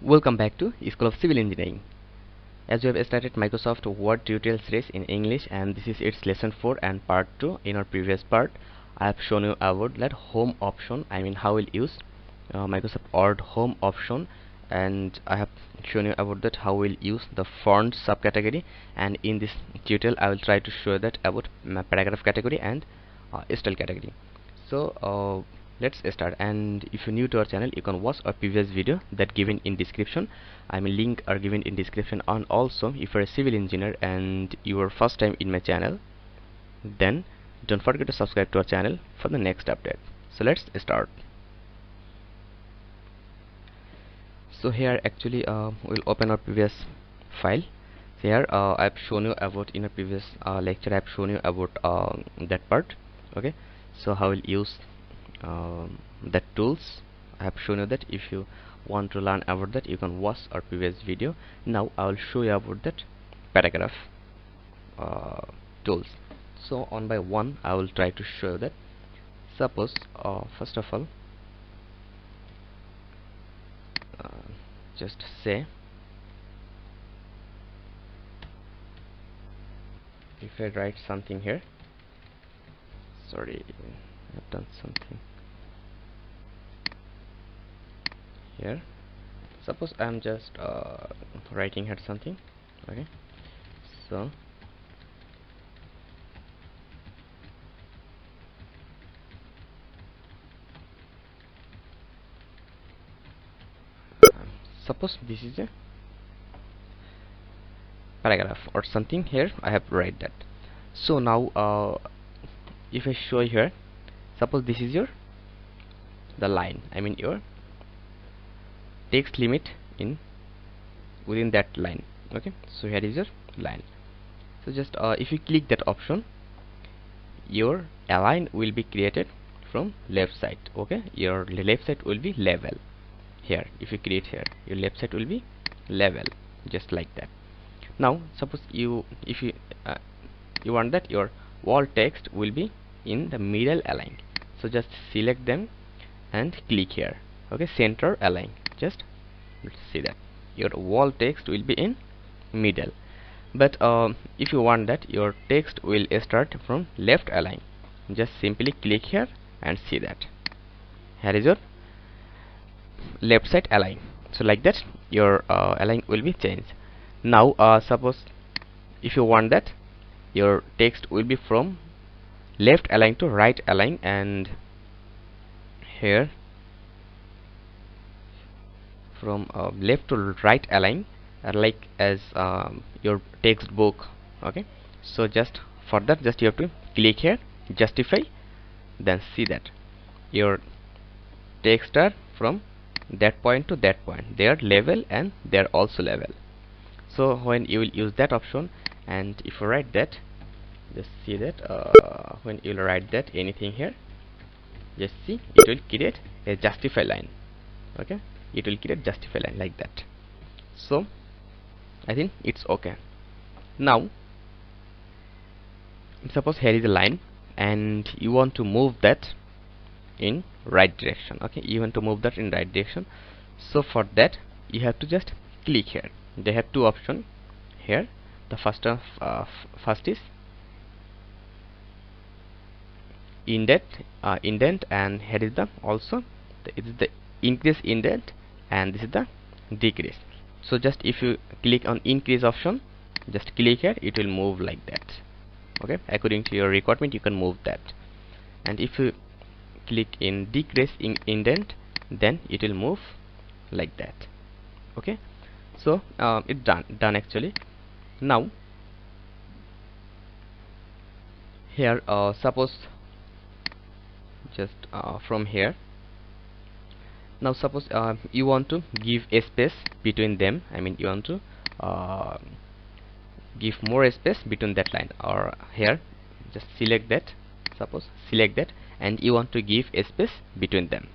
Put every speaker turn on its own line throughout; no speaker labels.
Welcome back to School of Civil Engineering. As we have started Microsoft Word tutorial series in English, and this is its lesson 4 and part 2. In our previous part, I have shown you about that home option. How we'll use Microsoft Word home option, and I have shown you about that how we'll use the font subcategory. And in this tutorial, I will try to show that about paragraph category and style category. So let's start. And if you're new to our channel, you can watch our previous video that given in description. Link are given in description. And also, if you're a civil engineer and you are first time in my channel, then don't forget to subscribe to our channel for the next update. So let's start. So here actually we'll open our previous file. Here I've shown you about in a previous lecture. I've shown you about that part. Okay, so how we'll use that tools. I have shown you that. If you want to learn about that, you can watch our previous video. Now I will show you about that paragraph tools. So one by one I will try to show you that. Suppose first of all, just say if I write something here, sorry, I've done something here. Suppose I'm just writing here something. Okay, so suppose this is a paragraph or something here. I have write that. So now if I show here, suppose this is the line, your text limit in within that line. Okay, so here is your line. So just if you click that option, your align will be created from left side. Okay, your left side will be level. Here if you create here, your left side will be level, just like that. Now suppose you want that your wall text will be in the middle align, so just select them and click here. Okay, center align. Just let's see that your wall text will be in middle. But if you want that your text will start from left align, just simply click here and see that here is your left side align. So like that your align will be changed. Now suppose if you want that your text will be from left align to right align, and here from left to right align like as your textbook. Okay, so just for that just you have to click here, justify, then see that your text are from that point to that point, they are level and they are also level. So when you will use that option, and if you write that, just see that when you will write that anything here, just see it will create a justify line. Okay, it will create justify line like that. So I think it's okay. Now suppose here is a line and you want to move that in right direction. Okay, you want to move that in right direction. So for that you have to just click here. They have two options here. The first is indent, and here is it is the increase indent, and this is the decrease. So just if you click on increase option, just click here, it will move like that. Okay, according to your requirement you can move that. And if you click in decrease in indent, then it will move like that. Okay, so it's done actually. Now here suppose just from here, now suppose you want to give a space between them. You want to give more space between that line, or here just select that, suppose select that, and you want to give a space between them.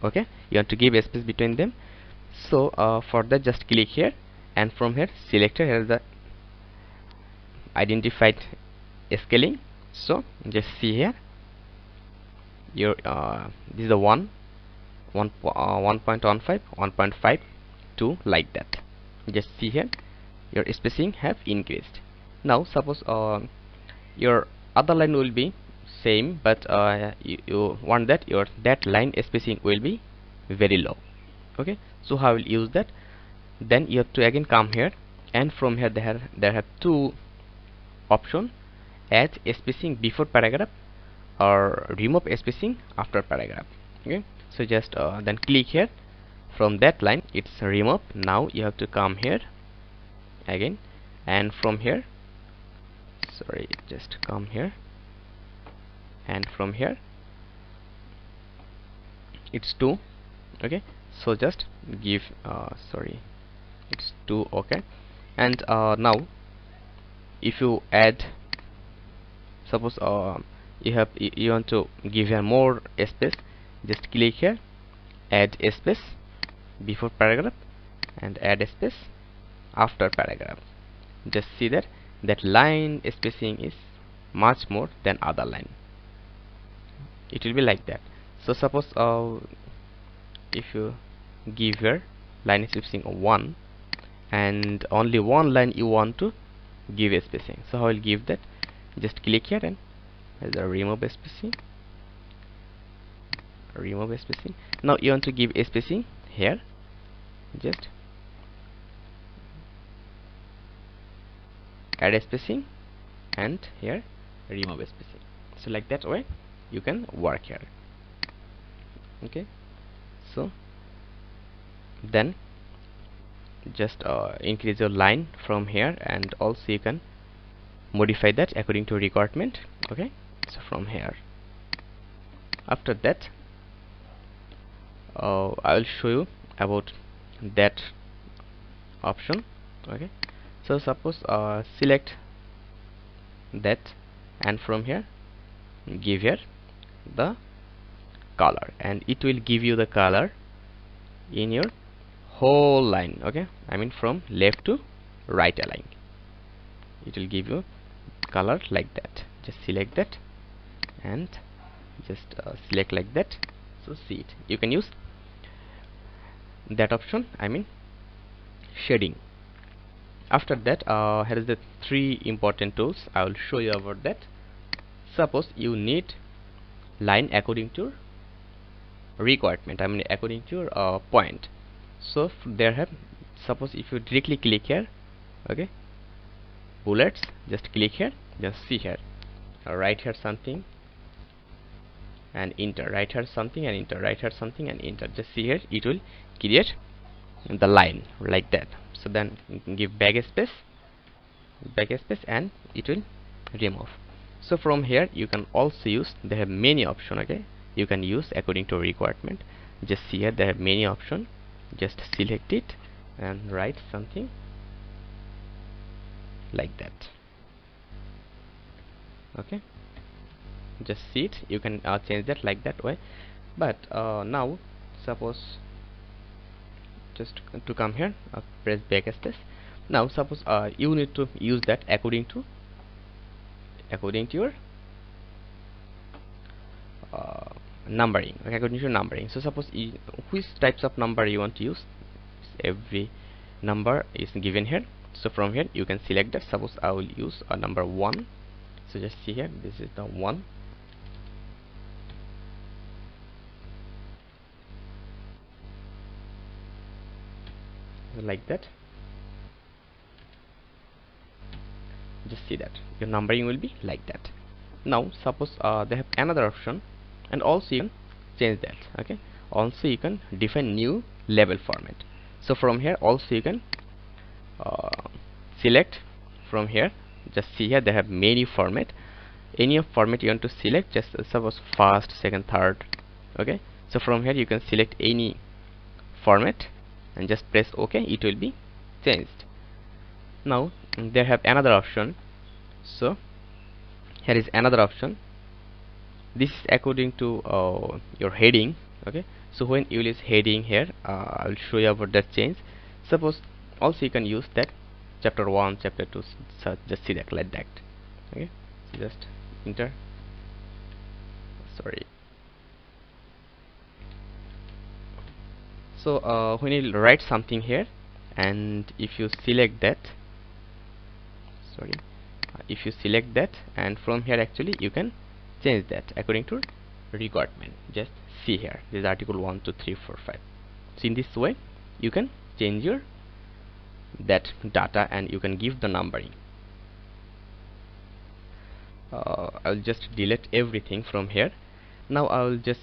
Okay, you want to give a space between them. So for that just click here, and from here select here the identified scaling. So just see here your this is the one, 1.15, 1.5, 2, like that. Just see here, your spacing have increased. Now suppose your other line will be same, but you want that your that line spacing will be very low. Okay, so how will use that? Then you have to again come here, and from here there have two option: add spacing before paragraph or remove spacing after paragraph. Okay, so just then click here. From that line it's remove. Now you have to come here again, and from here, sorry, just come here, and from here it's 2. Okay, so just give sorry, it's 2. Okay, and now if you add, suppose you want to give here more space, just click here, add a space before paragraph and add a space after paragraph. Just see that that line spacing is much more than other line. It will be like that. So suppose if you give here line spacing of 1 and only one line you want to give a spacing, so I will give that. Just click here and remove spacing, remove spacing. Now you want to give a spacing here, just add a spacing, and here remove a spacing. So like that way you can work here. Okay, so then just increase your line from here, and also you can modify that according to requirement. Okay, so from here, after that I will show you about that option. Okay, so suppose select that, and from here give here the color, and it will give you the color in your whole line. Okay, I mean from left to right align, it will give you color like that. Just select that and just select like that. So see it, you can use that option, I mean shading. After that here is the 3 important tools. I will show you about that. Suppose you need line according to requirement, I mean according to your point. So there have, suppose if you directly click here, okay, bullets, just click here, just see here, write here something and enter, write here something and enter, write here something and enter. Just see here, it will create the line like that. So then you can give backspace, and it will remove. So from here you can also use, they have many options. Okay, you can use according to requirement. Just see here, they have many options. Just select it and write something like that. Okay, just see it, you can change that like that way. But now suppose just to come here, press backspace. Now suppose you need to use that according to your numbering. Okay, according to your numbering. So suppose which types of number you want to use, every number is given here. So from here you can select that. Suppose I will use a number 1. So just see here, this is the 1. Like that. Just see that your numbering will be like that. Now suppose they have another option, and also you can change that. Okay, also you can define new label format. So from here also you can select from here. Just see here, they have many format. Any of format you want to select, just suppose first, second, third. Okay, so from here you can select any format and just press OK, it will be changed. Now they have another option. So here is another option. This is according to your heading. Okay, so when you use heading here, I will show you about that change. Suppose also you can use that chapter 1, chapter 2, so just select like that. Okay, so just enter, sorry, So when you write something here, and if you select that, sorry, if you select that, and from here actually you can change that according to requirement. Just see here, this is article 1 2 3 4 5. So in this way you can change your that data, and you can give the numbering. I'll just delete everything from here. Now I will just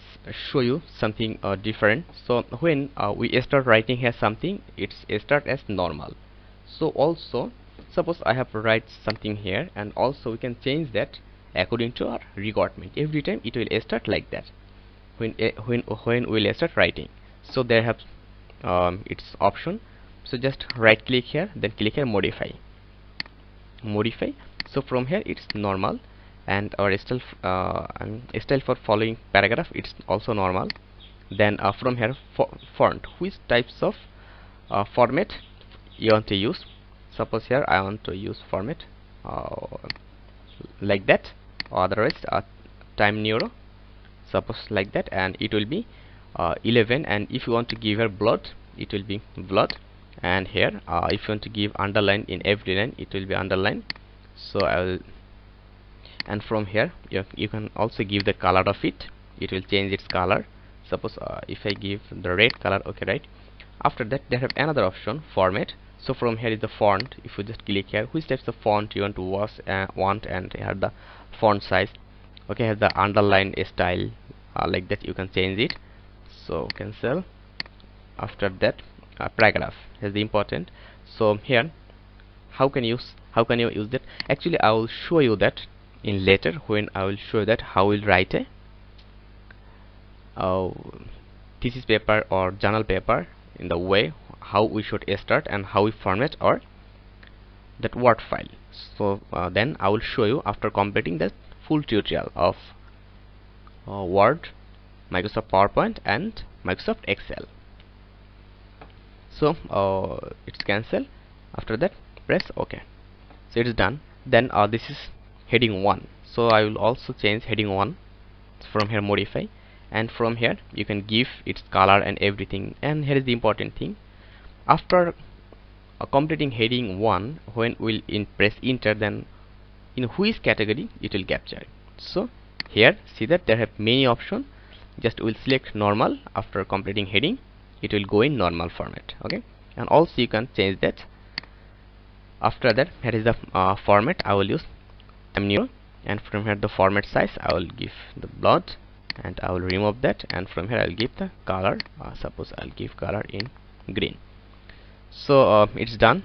show you something different. So when we start writing here something, it's start as normal. So also suppose I have to write something here, and also we can change that according to our requirement. Every time it will start like that when we'll start writing. So there have its option. So just right click here, then click here modify. So from here it's normal, and our style for following paragraph, it's also normal. Then from here font, which types of format you want to use. Suppose here I want to use format like that, or otherwise time neuro, suppose like that, and it will be 11. And if you want to give her blood, it will be blood. And here if you want to give underline in every line, it will be underline. So I will, and from here you can also give the color of it. It will change its color. Suppose if I give the red color, okay, right? After that they have another option, format. So from here is the font. If you just click here, which types of font you want to want, and here the font size, okay, have the underline style like that, you can change it. So cancel. After that paragraph is the important. So here how can you use that? Actually I will show you that in later, when I will show that how we'll write a thesis paper or journal paper, in the way how we should start and how we format our that Word file. So then I will show you after completing the full tutorial of Word, Microsoft PowerPoint and Microsoft Excel. So it's cancel. After that press OK. So it is done. Then this is heading 1. So I will also change heading 1. From here modify, and from here you can give its color and everything. And here is the important thing, after completing heading 1, when we'll press enter, then in which category it will capture. So here see that there have many options. Just we'll select normal. After completing heading, it will go in normal format, okay. And also you can change that. After that, here is the format. I will use new, and from here the format size I will give the blood, and I will remove that, and from here I'll give the color. Suppose I'll give color in green. So it's done.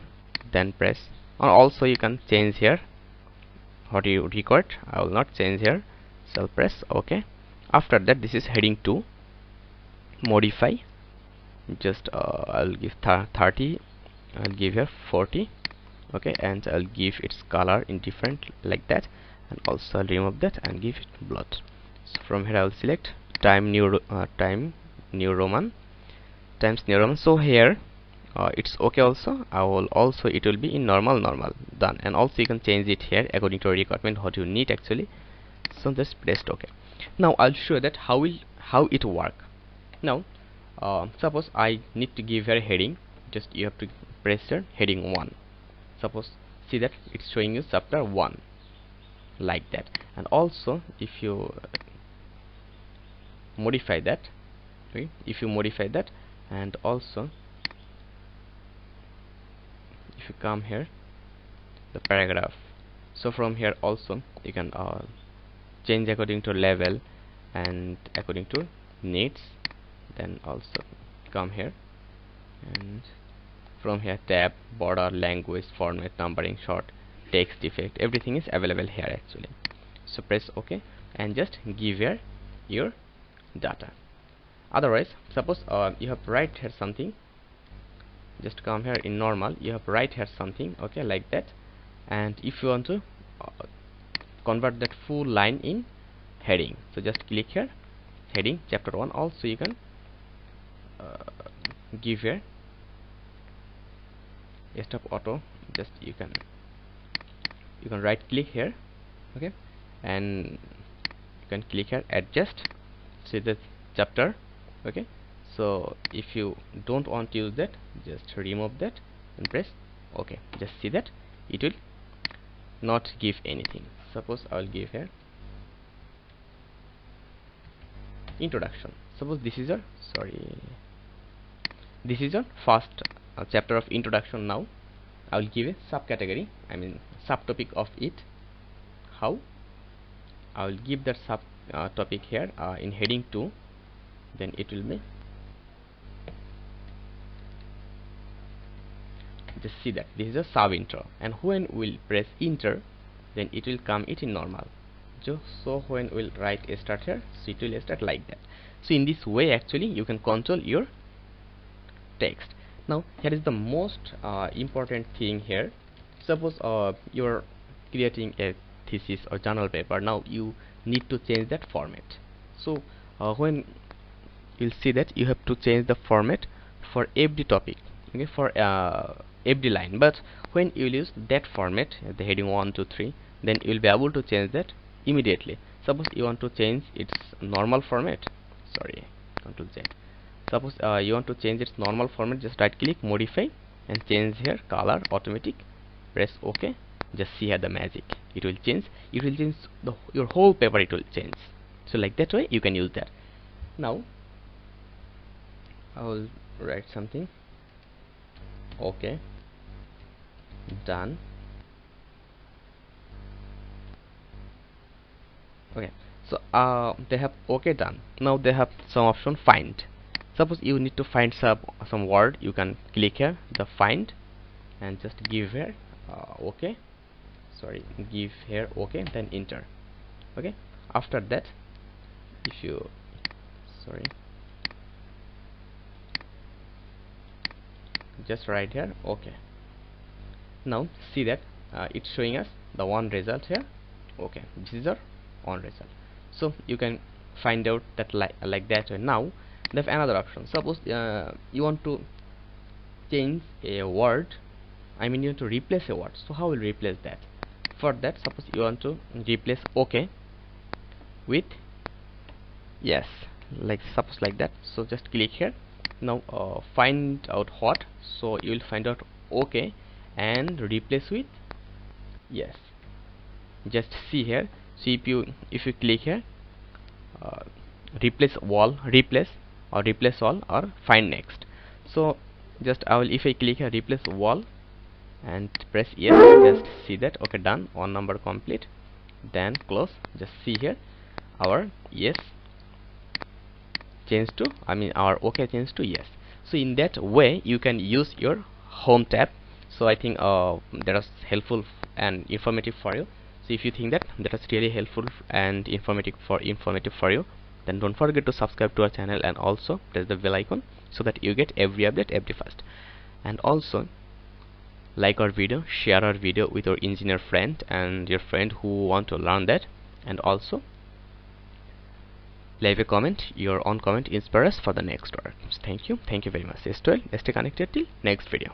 Then press, and also you can change here what you record. I will not change here, so I'll press OK. After that, this is heading 2, modify. Just I'll give 30, I'll give here 40, okay, and I'll give its color in different like that, and also I'll remove that and give it blood. So from here I'll select Times New Roman. So here it's okay. Also it will be in normal, done. And also you can change it here according to your requirement what you need actually. So just press OK. Now I'll show that how it work. Now suppose I need to give a heading. Just you have to press here heading 1. Suppose see that it's showing you chapter 1 like that. And also if you modify that, okay, and also if you come here the paragraph, so from here also you can change according to level and according to needs. Then also come here, and from here tab, border, language, format, numbering, short, text, effect, everything is available here actually. So press OK and just give here your data. Otherwise, suppose you have to write here something. Just come here in normal, you have to write here something, okay, like that. And if you want to convert that full line in heading, so just click here heading chapter 1. Also you can give here stop auto. Just you can right click here, okay, and you can click here adjust, see the chapter, okay. So if you don't want to use that, just remove that and press OK. Just see that it will not give anything. Suppose I will give here introduction. Suppose this is your this is your first chapter of introduction. Now I will give a subcategory, I mean subtopic of it. How? I will give that sub topic here in heading 2. Then it will be, just see that this is a sub intro, and when we'll press enter, then it will come it in normal. So when we'll write a start here, so it will start like that. So in this way actually you can control your text. Now here is the most important thing here. Suppose you're creating a thesis or journal paper. Now you need to change that format. So when you'll see that you have to change the format for every topic, okay, for every line. But when you will use that format, the heading 1 2 3, then you will be able to change that immediately. Suppose you want to change its normal format, Ctrl Z. Suppose you want to change its normal format, just right click, modify, and change here color automatic, press OK. Just see here the magic, it will change your whole paper, it will change. So like that way you can use that. Now I will write something. OK, done. Okay, so they have OK, done. Now they have some option, find. Suppose you need to find some word, you can click here the find and just give here OK, give here OK, then enter. Okay, after that if you just write here OK. Now see that it's showing us the one result here. Okay, this is our one result. So you can find out that like that. And now they have another option. Suppose you want to change a word, I mean you want to replace a word. So how will replace that? For that, suppose you want to replace OK with yes, like suppose like that. So just click here. Now find out what. So you will find out OK and replace with yes. Just see here. So if you click here replace all or find next. So just if I click here replace all and press yes, just see that OK, done, one number complete, then close. Just see here our yes changed to, I mean our OK changed to yes. So in that way you can use your home tab. So I think that was helpful and informative for you. So if you think that was really helpful and informative for you, then don't forget to subscribe to our channel and also press the bell icon so that you get every update every first. And also like our video, share our video with your engineer friend and your friend who want to learn that, and also leave a comment. Your own comment inspires us for the next work. Thank you very much. Stay connected till next video.